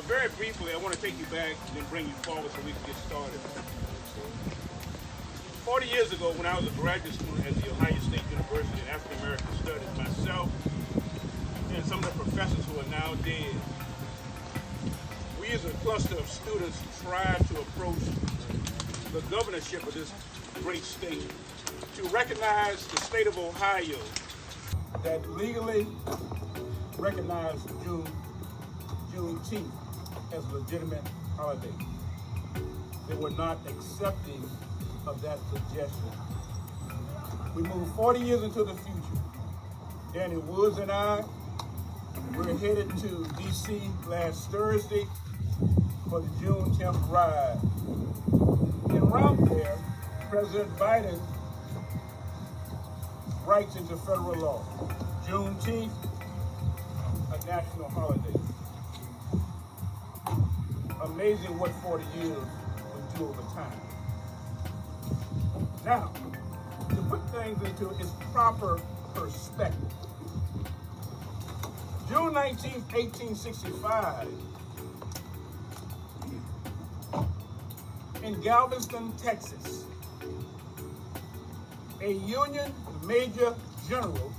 Very briefly, I want to take you back and then bring you forward so we can get started. 40 years ago, when I was a graduate student at The Ohio State University in African American Studies, myself and some of the professors who are now dead, we as a cluster of students tried to approach the governorship of this great state to recognize the state of Ohio that legally recognized Juneteenth as a legitimate holiday. They were not accepting of that suggestion. We moved 40 years into the future. Danny Woods and I were headed to D.C. last Thursday for the Juneteenth ride. En route there, President Biden writes into federal law, Juneteenth, a national holiday. Amazing what 40 years would do over time. Now, to put things into its proper perspective, June 19, 1865, in Galveston, Texas, a Union Major General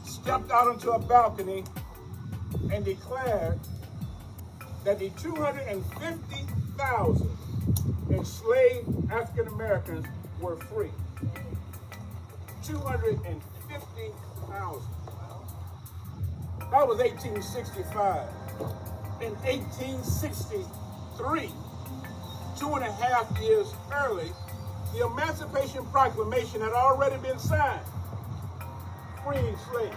stepped out onto a balcony and declared that the 250,000 enslaved African Americans were free. 250,000. That was 1865. In 1863, 2.5 years early, the Emancipation Proclamation had already been signed, freeing slaves.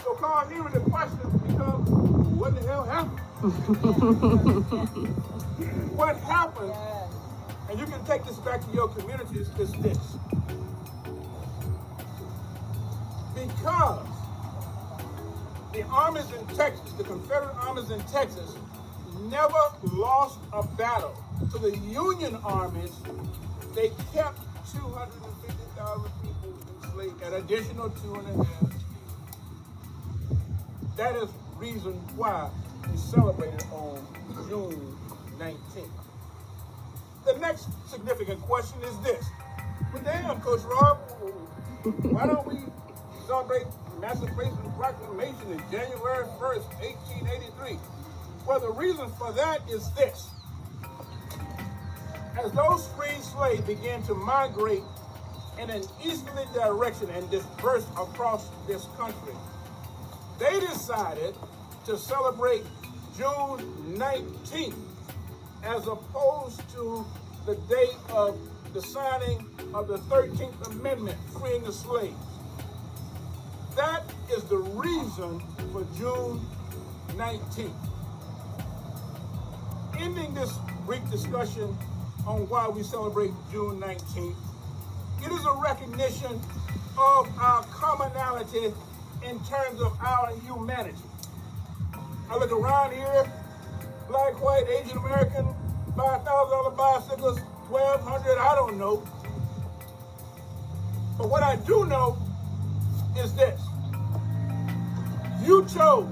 So, Carl, here the question becomes, what the hell happened? What happened, and you can take this back to your communities, is this. Because the armies in Texas, the Confederate armies in Texas, never lost a battle to the Union armies, they kept 250,000 people enslaved, an additional 2.5. That is reason why we celebrated on June 19th. The next significant question is this. Well, damn, Coach Rob, why don't we celebrate the Emancipation Proclamation in January 1st, 1883? Well, the reason for that is this. As those freed slaves began to migrate in an easterly direction and disperse across this country, they decided to celebrate June 19th as opposed to the date of the signing of the 13th Amendment freeing the slaves. That is the reason for June 19th. Ending this brief discussion on why we celebrate June 19th, it is a recognition of our commonality in terms of our humanity. I look around here, black, white, Asian American, $5,000 bicycles, 1,200, I don't know. But what I do know is this. You chose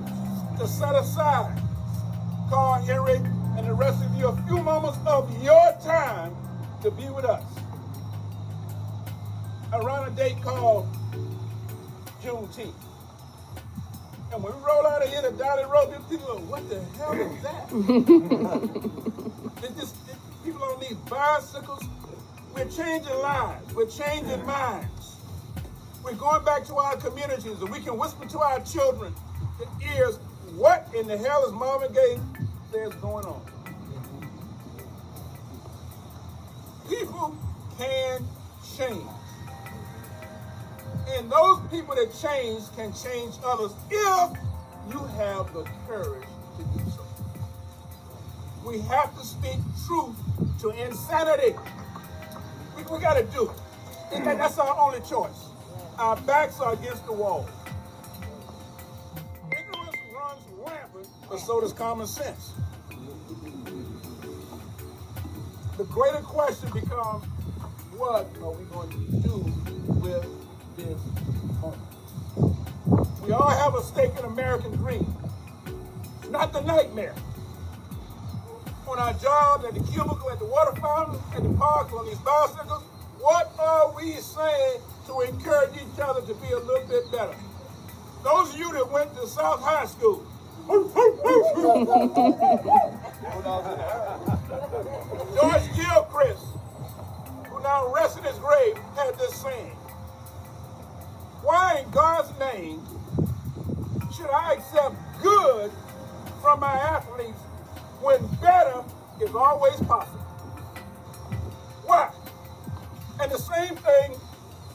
to set aside, Carl, Henry, and the rest of you a few moments of your time to be with us around a date called Juneteenth. And when we roll out of here to Dolly Road, people go, what the hell is that? People on these bicycles, we're changing lives, we're changing minds. We're going back to our communities and we can whisper to our children the ears, what in the hell is Marvin Gaye says going on? People can change. And those people that change can change others if you have the courage to do so. We have to speak truth to insanity. We got to do it. And that's our only choice. Our backs are against the wall. Ignorance runs rampant, but so does common sense. The greater question becomes, what are we going to do with this moment? We all have a stake in American dream. Not the nightmare, on our jobs, at the cubicle, at the water fountain, at the park, on these bicycles. What are we saying to encourage each other to be a little bit better? Those of you that went to South High School, George Gilchrist, who now rests in his grave, had this saying: why in God's name should I accept good from my athletes when better is always possible? Why? And the same thing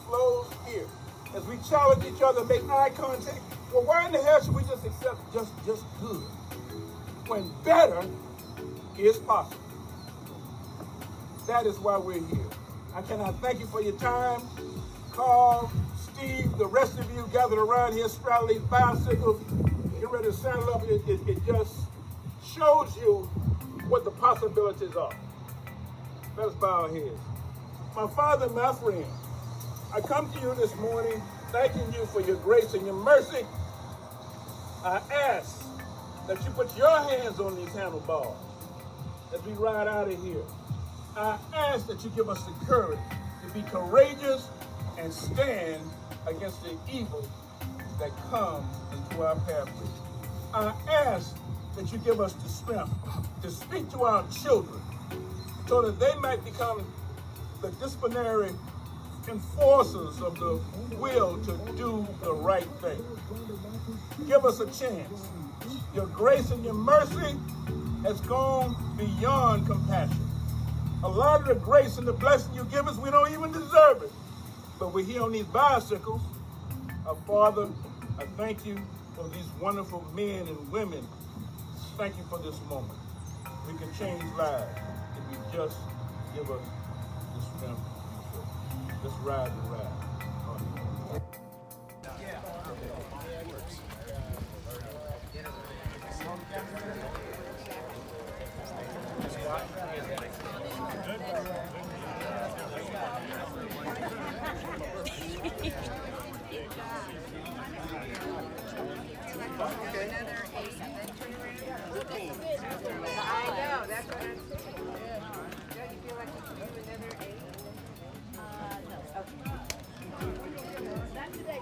flows here. As we challenge each other, make eye contact, well, why in the hell should we just accept just good when better is possible? That is why we're here. I cannot thank you for your time. Carl, Steve, the rest of you gathered around here straddling these bicycles, get ready to saddle up. It just shows you what the possibilities are. Let's bow our heads. My Father, my friend, I come to you this morning thanking you for your grace and your mercy. I ask that you put your hands on these handlebars as we ride out of here. I ask that you give us the courage to be courageous and stand against the evil that comes into our pathway. I ask that you give us the strength to speak to our children so that they might become the disciplinary enforcers of the will to do the right thing. Give us a chance. Your grace and your mercy has gone beyond compassion. A lot of the grace and the blessing you give us, we don't even deserve it. But we're here on these bicycles. Father, I thank you for these wonderful men and women. Thank you for this moment. We can change lives if you just give us the strength. Let's ride the ride. I know, that's what I'm saying. Don't you feel like you can do another 8? No. Okay. Not today,